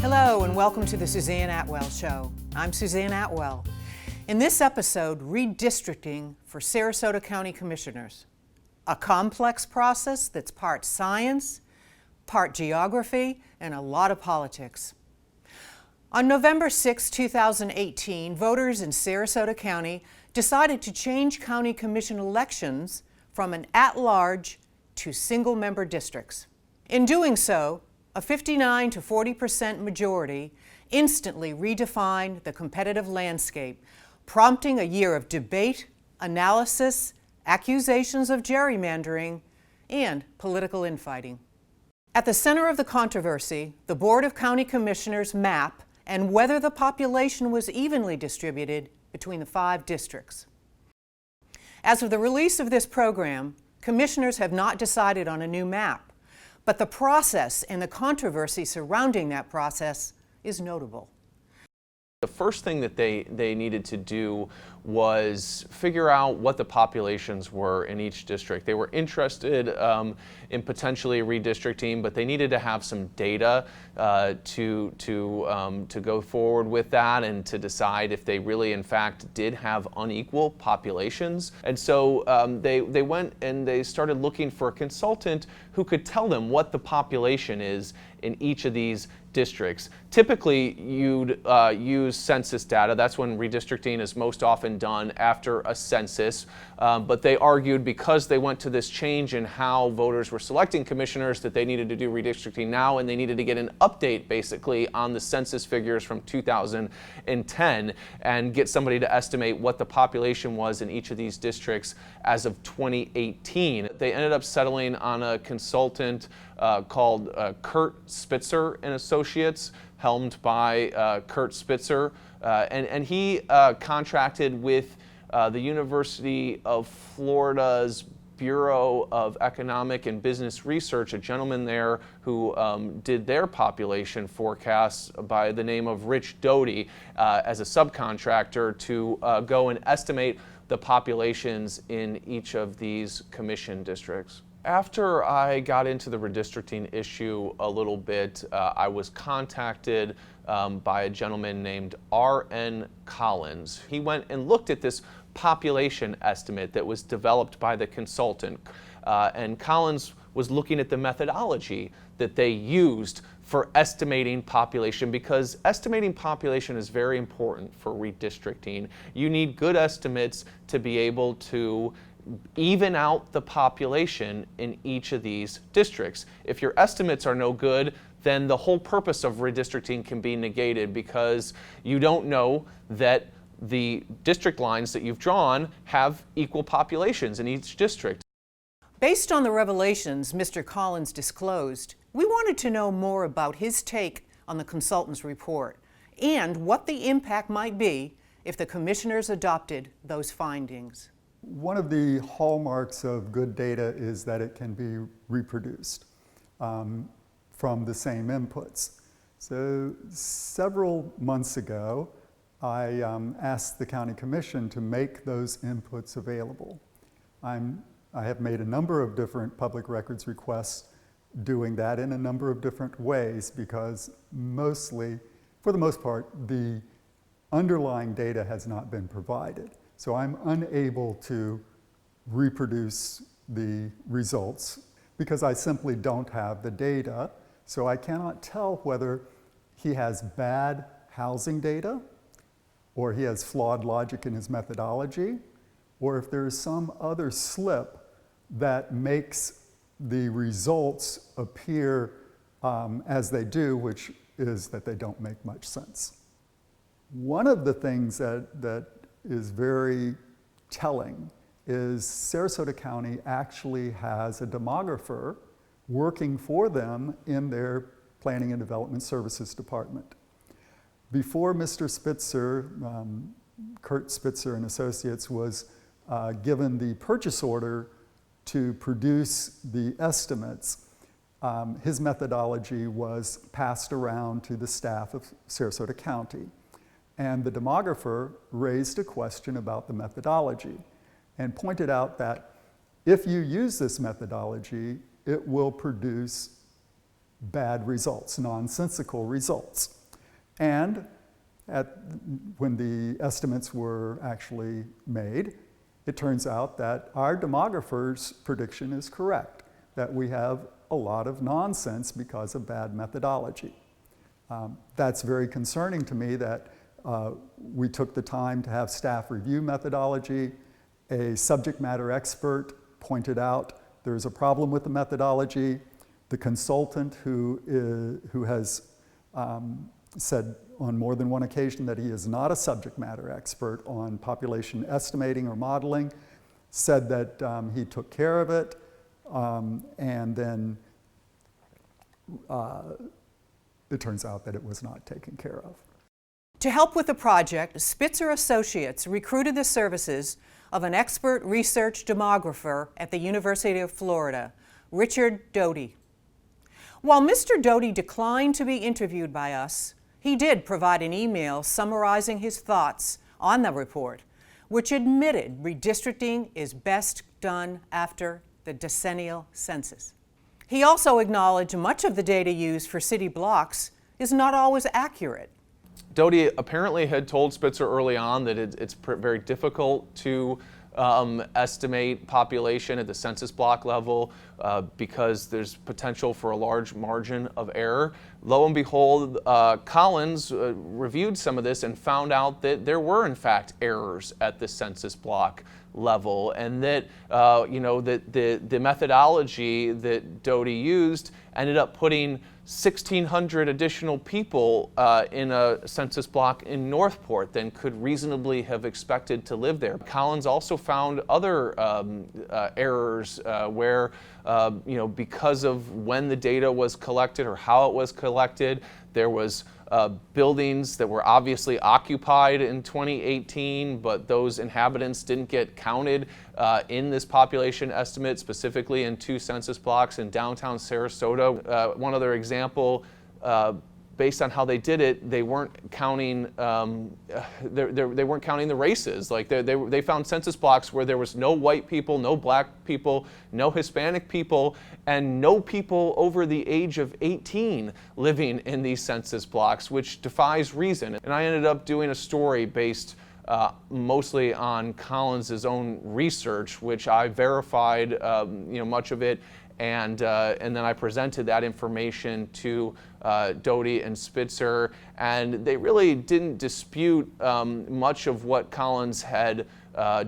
Hello and welcome to the Suzanne Atwell Show. I'm Suzanne Atwell. In this episode, Redistricting for Sarasota County Commissioners. A complex process that's part science, part geography, and a lot of politics. On November 6, 2018, voters in Sarasota County decided to change county commission elections from an at-large to single-member districts. In doing so, a 59 to 40% majority instantly redefined the competitive landscape, prompting a year of debate, analysis, accusations of gerrymandering, and political infighting. At the center of the controversy, the Board of County Commissioners map and whether the population was evenly distributed between the 5 districts. As of the release of this program, commissioners have not decided on a new map, but the process and the controversy surrounding that process is notable. The first thing that they needed to do was figure out what the populations were in each district. They were interested in potentially redistricting, but they needed to have some data to go forward with that and to decide if they really, in fact, did have unequal populations. And so they went and they started looking for a consultant who could tell them what the population is in each of these districts. Typically, you'd use census data. That's when redistricting is most often done after a census. But they argued because they went to this change in how voters were selecting commissioners that they needed to do redistricting now, and they needed to get an update basically on the census figures from 2010 and get somebody to estimate what the population was in each of these districts as of 2018. They ended up settling on a consultant called Kurt Spitzer and Associates, helmed by Kurt Spitzer, and he contracted with the University of Florida's Bureau of Economic and Business Research, a gentleman there who did their population forecasts by the name of Rich Doty as a subcontractor to go and estimate the populations in each of these commission districts. After I got into the redistricting issue a little bit, I was contacted by a gentleman named R.N. Collins. He went and looked at this population estimate that was developed by the consultant, and Collins was looking at the methodology that they used for estimating population, because estimating population is very important for redistricting. You need good estimates to be able to even out the population in each of these districts. If your estimates are no good, then the whole purpose of redistricting can be negated, because you don't know that the district lines that you've drawn have equal populations in each district. Based on the revelations Mr. Collins disclosed, we wanted to know more about his take on the consultant's report and what the impact might be if the commissioners adopted those findings. One of the hallmarks of good data is that it can be reproduced from the same inputs. So several months ago, I asked the County Commission to make those inputs available. I have made a number of different public records requests doing that in a number of different ways, because mostly, for the most part, the underlying data has not been provided. So I'm unable to reproduce the results because I simply don't have the data. So I cannot tell whether he has bad housing data, or he has flawed logic in his methodology, or if there is some other slip that makes the results appear as they do, which is that they don't make much sense. One of the things that is very telling is Sarasota County actually has a demographer working for them in their Planning and Development Services Department. Before Mr. Spitzer, Kurt Spitzer and Associates, was given the purchase order to produce the estimates, his methodology was passed around to the staff of Sarasota County. And the demographer raised a question about the methodology and pointed out that if you use this methodology, it will produce bad results, nonsensical results. And when the estimates were actually made, it turns out that our demographer's prediction is correct, that we have a lot of nonsense because of bad methodology. That's very concerning to me that we took the time to have staff review methodology. A subject matter expert pointed out there's a problem with the methodology. The consultant who has said on more than one occasion that he is not a subject matter expert on population estimating or modeling, said that he took care of it, and then it turns out that it was not taken care of. To help with the project, Spitzer Associates recruited the services of an expert research demographer at the University of Florida, Richard Doty. While Mr. Doty declined to be interviewed by us, he did provide an email summarizing his thoughts on the report, which admitted redistricting is best done after the decennial census. He also acknowledged much of the data used for city blocks is not always accurate. Doty apparently had told Spitzer early on that it's very difficult to estimate population at the census block level because there's potential for a large margin of error. Lo and behold, Collins reviewed some of this and found out that there were in fact errors at the census block level, and that that the methodology that Doty used ended up putting 1,600 additional people in a census block in Northport than could reasonably have expected to live there. Collins also found other errors where, because of when the data was collected or how it was collected, there was buildings that were obviously occupied in 2018, but those inhabitants didn't get counted in this population estimate, specifically in 2 census blocks in downtown Sarasota. One other example, based on how they did it, they weren't counting. They weren't counting the races. Like they found census blocks where there was no white people, no black people, no Hispanic people, and no people over the age of 18 living in these census blocks, which defies reason. And I ended up doing a story based mostly on Collins' own research, which I verified, much of it, and then I presented that information to Doty and Spitzer, and they really didn't dispute much of what Collins had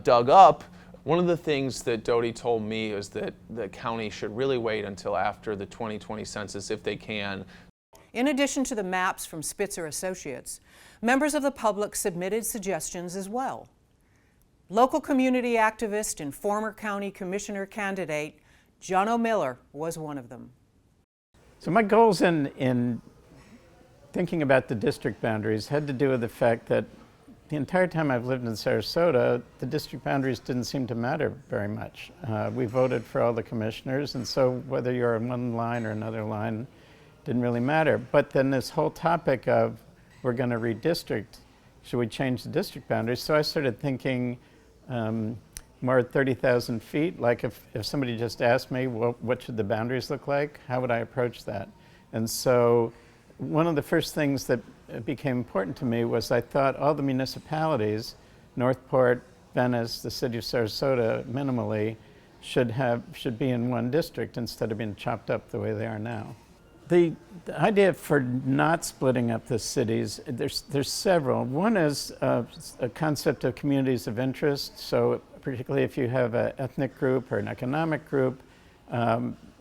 dug up. One of the things that Doty told me is that the county should really wait until after the 2020 census if they can. In addition to the maps from Spitzer Associates, members of the public submitted suggestions as well. Local community activist and former county commissioner candidate John O'Miller was one of them. So my goals in thinking about the district boundaries had to do with the fact that the entire time I've lived in Sarasota, the district boundaries didn't seem to matter very much. We voted for all the commissioners, and so whether you're on one line or another line didn't really matter. But then this whole topic of we're going to redistrict, should we change the district boundaries? So I started thinking more 30,000 feet, like if somebody just asked me, well, what should the boundaries look like? How would I approach that? And so one of the first things that became important to me was I thought all the municipalities, Northport, Venice, the city of Sarasota, minimally, should be in one district instead of being chopped up the way they are now. The idea for not splitting up the cities, there's several. One is a concept of communities of interest. So particularly if you have an ethnic group or an economic group,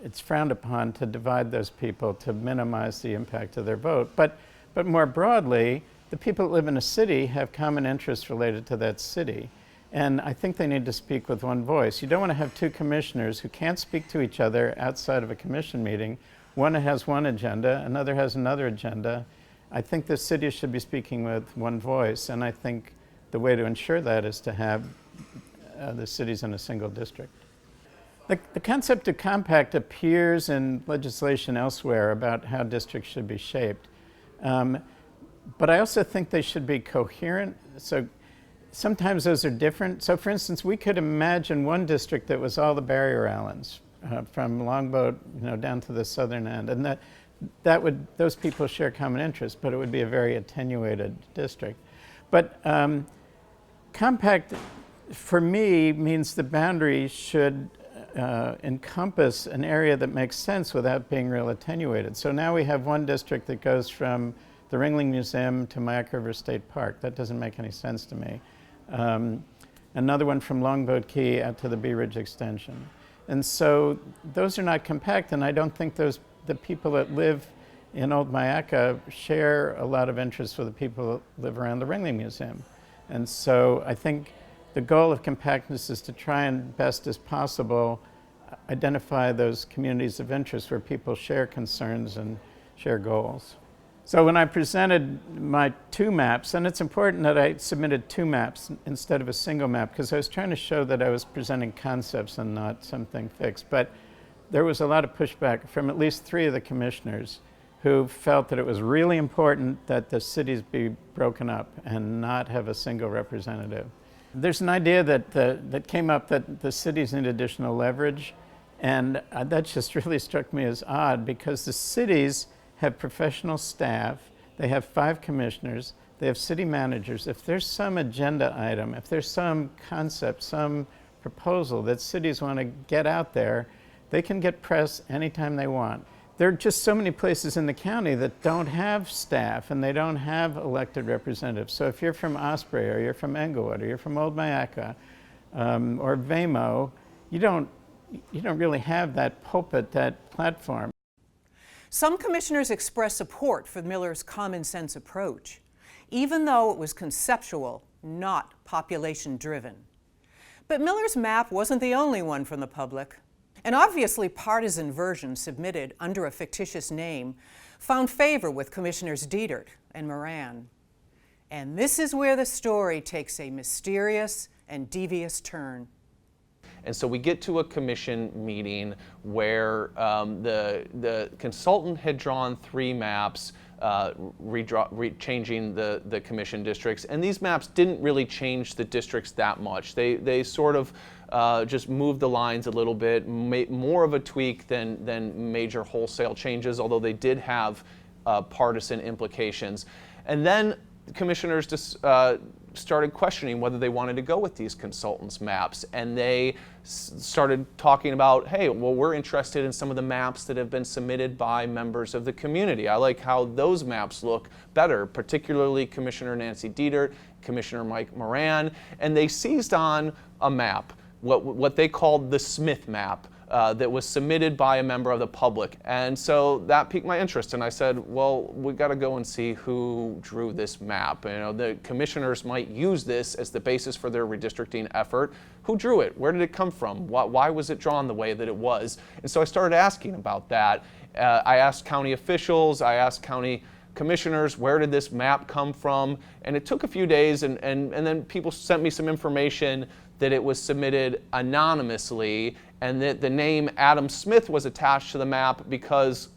it's frowned upon to divide those people to minimize the impact of their vote. But more broadly, the people that live in a city have common interests related to that city. And I think they need to speak with one voice. You don't want to have 2 commissioners who can't speak to each other outside of a commission meeting. One has one agenda, another has another agenda. I think the city should be speaking with one voice, and I think the way to ensure that is to have the cities in a single district. The concept of compact appears in legislation elsewhere about how districts should be shaped. But I also think they should be coherent. So sometimes those are different. So for instance, we could imagine one district that was all the barrier islands, from Longboat down to the southern end. And those people share common interests, but it would be a very attenuated district. But compact, for me, means the boundary should encompass an area that makes sense without being real attenuated. So now we have one district that goes from the Ringling Museum to Mayak River State Park. That doesn't make any sense to me. Another one from Longboat Key out to the Bee Ridge Extension. And so those are not compact, and I don't think the people that live in Old Myakka share a lot of interest with the people that live around the Ringling Museum. And so I think the goal of compactness is to try and best as possible identify those communities of interest where people share concerns and share goals. So when I presented my 2 maps, and it's important that I submitted 2 maps instead of a single map, because I was trying to show that I was presenting concepts and not something fixed. But there was a lot of pushback from at least 3 of the commissioners who felt that it was really important that the cities be broken up and not have a single representative. There's an idea that came up that the cities need additional leverage, and that just really struck me as odd, because the cities have professional staff, they have 5 commissioners, they have city managers. If there's some agenda item, if there's some concept, some proposal that cities want to get out there, they can get press anytime they want. There are just so many places in the county that don't have staff and they don't have elected representatives. So if you're from Osprey, or you're from Englewood, or you're from Old Myakka, or Vamo, you don't really have that pulpit, that platform. Some commissioners expressed support for Miller's common sense approach, even though it was conceptual, not population-driven. But Miller's map wasn't the only one from the public. An obviously partisan version submitted under a fictitious name found favor with Commissioners Dietert and Moran. And this is where the story takes a mysterious and devious turn. And so we get to a commission meeting where the consultant had drawn 3 maps, changing the commission districts, and these maps didn't really change the districts that much. They sort of just moved the lines a little bit, more of a tweak than major wholesale changes, although they did have partisan implications. And then commissioners just started questioning whether they wanted to go with these consultants' maps, and they started talking about, hey, well, we're interested in some of the maps that have been submitted by members of the community. I like how those maps look better, particularly Commissioner Nancy Dietert, Commissioner Mike Moran, and they seized on a map, what they called the Smith map, that was submitted by a member of the public. And so that piqued my interest, and I said, well, we got to go and see who drew this map. You know, the commissioners might use this as the basis for their redistricting effort. Who drew it? Where did it come from? Why was it drawn the way that it was? And so I started asking about that. I asked county officials, I asked county commissioners, where did this map come from? And it took a few days, and then people sent me some information that it was submitted anonymously, and that the name Adam Smith was attached to the map because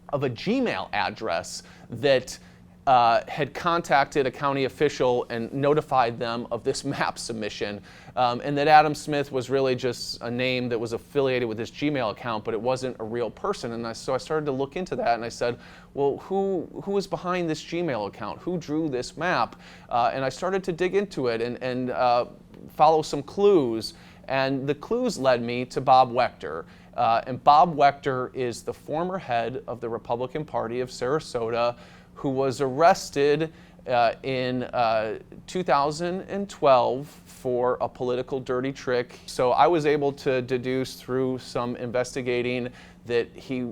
of a Gmail address that had contacted a county official and notified them of this map submission, and that Adam Smith was really just a name that was affiliated with this Gmail account, but it wasn't a real person. And so I started to look into that, and I said, well, who is behind this Gmail account? Who drew this map? And I started to dig into it and follow some clues. And the clues led me to Bob Wechter. And Bob Wechter is the former head of the Republican Party of Sarasota, who was arrested in 2012 for a political dirty trick. So I was able to deduce through some investigating that he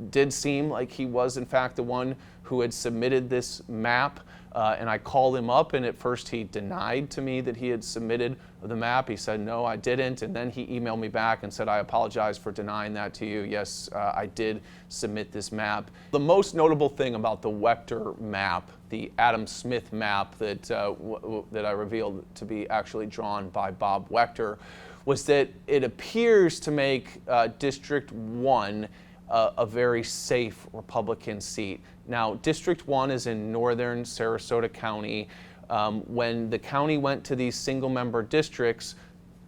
did seem like he was in fact the one who had submitted this map. And I called him up, and at first he denied to me that he had submitted the map. He said, no, I didn't. And then he emailed me back and said, I apologize for denying that to you. Yes, I did submit this map. The most notable thing about the Wechter map, the Adam Smith map that I revealed to be actually drawn by Bob Wechter, was that it appears to make District 1 a very safe Republican seat. Now, District 1 is in northern Sarasota County. When the county went to these single-member districts,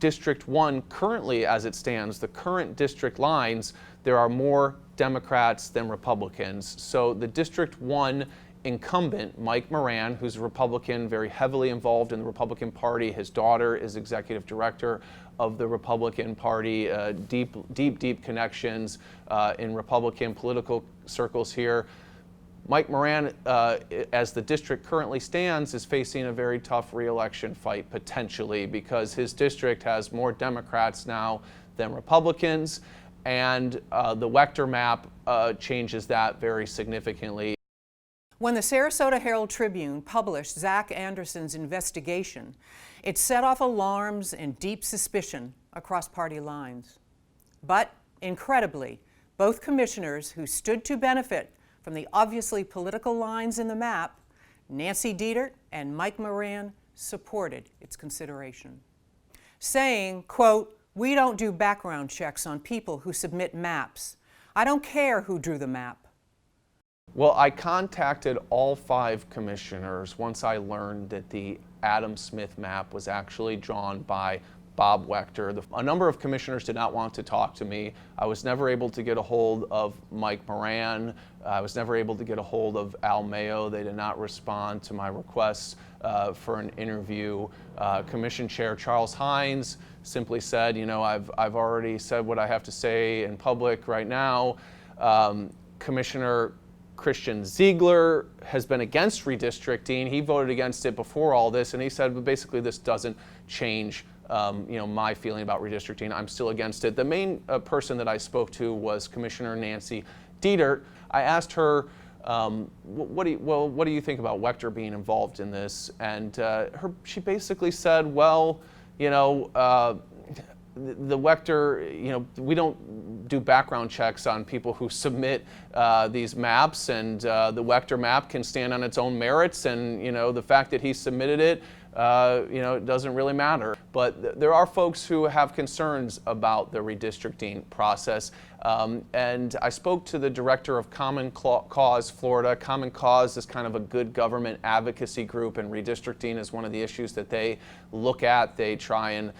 District 1 currently, as it stands, the current district lines, there are more Democrats than Republicans. So the District 1 incumbent, Mike Moran, who's a Republican, very heavily involved in the Republican Party. His daughter is executive director of the Republican Party, deep connections in Republican political circles here. Mike Moran, as the district currently stands, is facing a very tough re-election fight potentially because his district has more Democrats now than Republicans, and the Wechter map changes that very significantly. When the Sarasota Herald-Tribune published Zach Anderson's investigation, it set off alarms and deep suspicion across party lines. But, incredibly, both commissioners who stood to benefit from the obviously political lines in the map, Nancy Dietert and Mike Moran, supported its consideration, saying, quote, "We don't do background checks on people who submit maps. I don't care who drew the map." Well, I contacted all 5 commissioners once I learned that the Adam Smith map was actually drawn by Bob Wechter. A number of commissioners did not want to talk to me. I was never able to get a hold of Mike Moran. I was never able to get a hold of Al Mayo. They did not respond to my requests for an interview. Commission Chair Charles Hines simply said, you know, I've already said what I have to say in public right now. Commissioner Christian Ziegler has been against redistricting. He voted against it before all this, and he said, well, basically this doesn't change my feeling about redistricting. I'm still against it. The main person that I spoke to was Commissioner Nancy Dietert. I asked her, what do you think about Wechter being involved in this? And she basically said, well, you know, the Wechter, you know, we don't do background checks on people who submit these maps, and the Wechter map can stand on its own merits, and, you know, the fact that he submitted it, you know, it doesn't really matter. But there are folks who have concerns about the redistricting process. And I spoke to the director of Common Cause Florida. Common Cause is kind of a good government advocacy group, and redistricting is one of the issues that they look at. They try and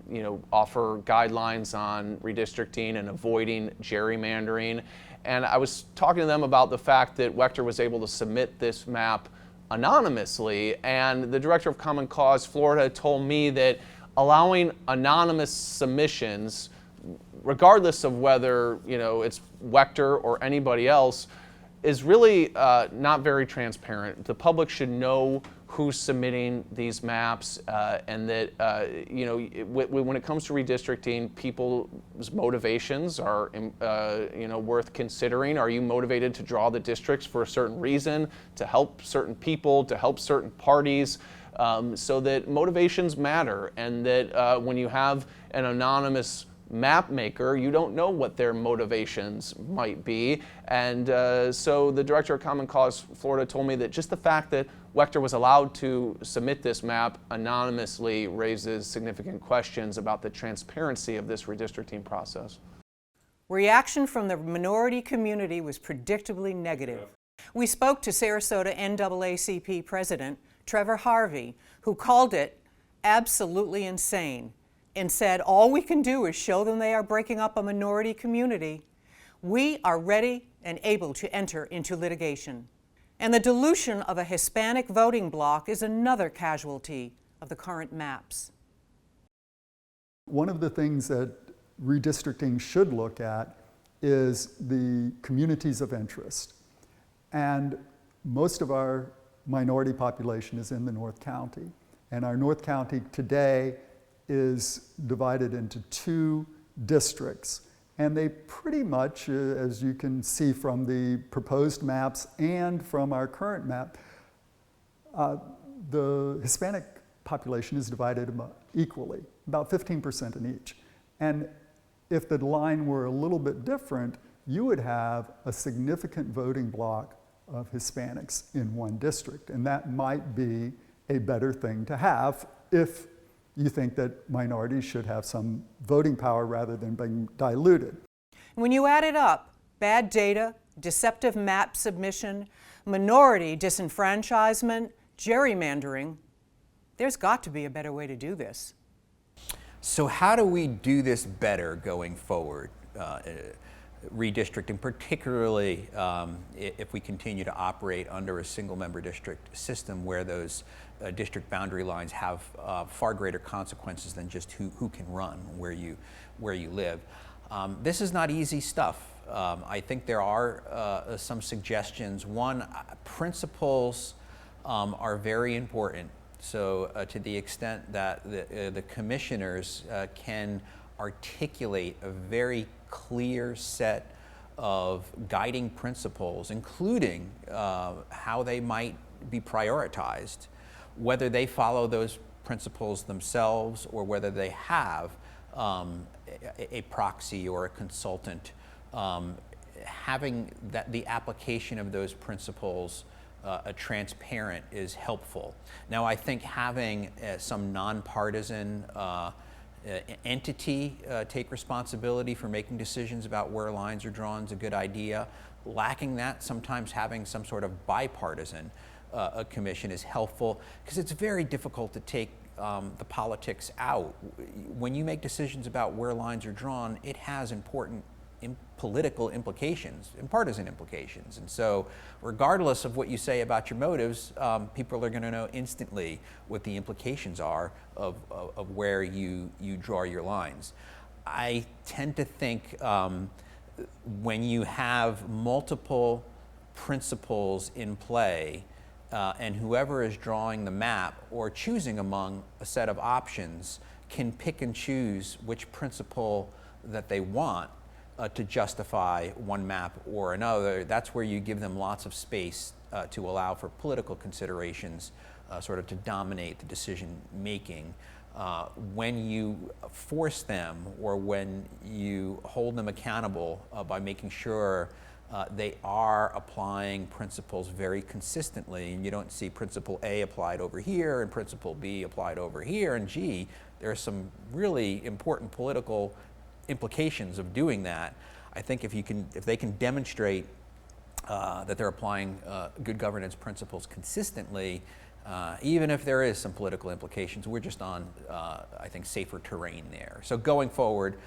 you know, offer guidelines on redistricting and avoiding gerrymandering. And I was talking to them about the fact that Wechter was able to submit this map anonymously, and the director of Common Cause Florida told me that allowing anonymous submissions, regardless of whether, you know, it's Wechter or anybody else, is really not very transparent. The public should know who's submitting these maps, and that you know, when it comes to redistricting, people's motivations are you know, worth considering. Are you motivated to draw the districts for a certain reason, to help certain people, to help certain parties? So that motivations matter, and that when you have an anonymous map maker, you don't know what their motivations might be. And so the director of Common Cause Florida told me that just the fact that Wechter was allowed to submit this map anonymously raises significant questions about the transparency of this redistricting process. Reaction from the minority community was predictably negative. We spoke to Sarasota NAACP President Trevor Harvey, who called it absolutely insane and said, all we can do is show them they are breaking up a minority community. We are ready and able to enter into litigation. And the dilution of a Hispanic voting bloc is another casualty of the current maps. One of the things that redistricting should look at is the communities of interest. And most of our minority population is in the North County. And our North County today is divided into 2 districts. And they pretty much, as you can see from the proposed maps and from our current map, the Hispanic population is divided equally, about 15% in each. And if the line were a little bit different, you would have a significant voting bloc of Hispanics in one district. And that might be a better thing to have if you think that minorities should have some voting power rather than being diluted. When you add it up, bad data, deceptive map submission, minority disenfranchisement, gerrymandering, there's got to be a better way to do this. So how do we do this better going forward? redistricting, particularly if we continue to operate under a single member district system where those district boundary lines have far greater consequences than just who can run where you live. This is not easy stuff. I think there are some suggestions. One, principles are very important. So to the extent that the commissioners can articulate a very clear set of guiding principles, including how they might be prioritized, whether they follow those principles themselves or whether they have a proxy or a consultant, having the application of those principles transparent is helpful. Now, I think having some nonpartisan entity take responsibility for making decisions about where lines are drawn is a good idea. Lacking that, sometimes having some sort of bipartisan commission is helpful, because it's very difficult to take the politics out. When you make decisions about where lines are drawn, it has important political implications and partisan implications. And so regardless of what you say about your motives, people are going to know instantly what the implications are of where you draw your lines. I tend to think when you have multiple principles in play, and whoever is drawing the map or choosing among a set of options can pick and choose which principle that they want to justify one map or another, that's where you give them lots of space to allow for political considerations sort of to dominate the decision making. When you force them or when you hold them accountable by making sure they are applying principles very consistently, and you don't see principle A applied over here and principle B applied over here, and gee, there are some really important political implications of doing that. I think if they can demonstrate that they're applying good governance principles consistently, even if there is some political implications, we're just on, I think, safer terrain there. So going forward,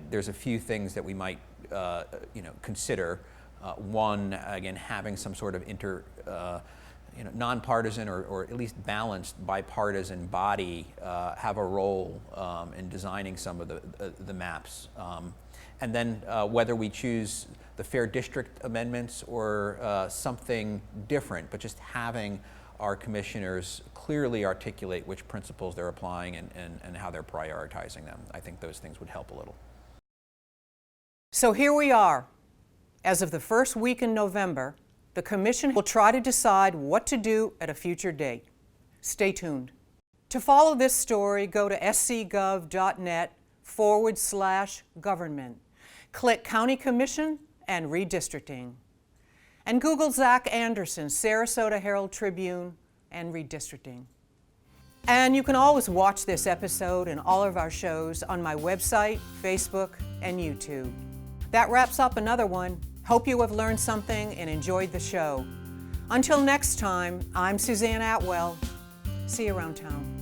there's a few things that we might consider. One, again, having some sort of nonpartisan or at least balanced bipartisan body have a role in designing some of the maps. And then whether we choose the fair district amendments or something different, but just having our commissioners clearly articulate which principles they're applying and how they're prioritizing them. I think those things would help a little. So here we are. As of the first week in November, the Commission will try to decide what to do at a future date. Stay tuned. To follow this story, go to scgov.net/government. Click County Commission and Redistricting. And Google Zach Anderson, Sarasota Herald Tribune, and Redistricting. And you can always watch this episode and all of our shows on my website, Facebook, and YouTube. That wraps up another one. Hope you have learned something and enjoyed the show. Until next time, I'm Suzanne Atwell. See you around town.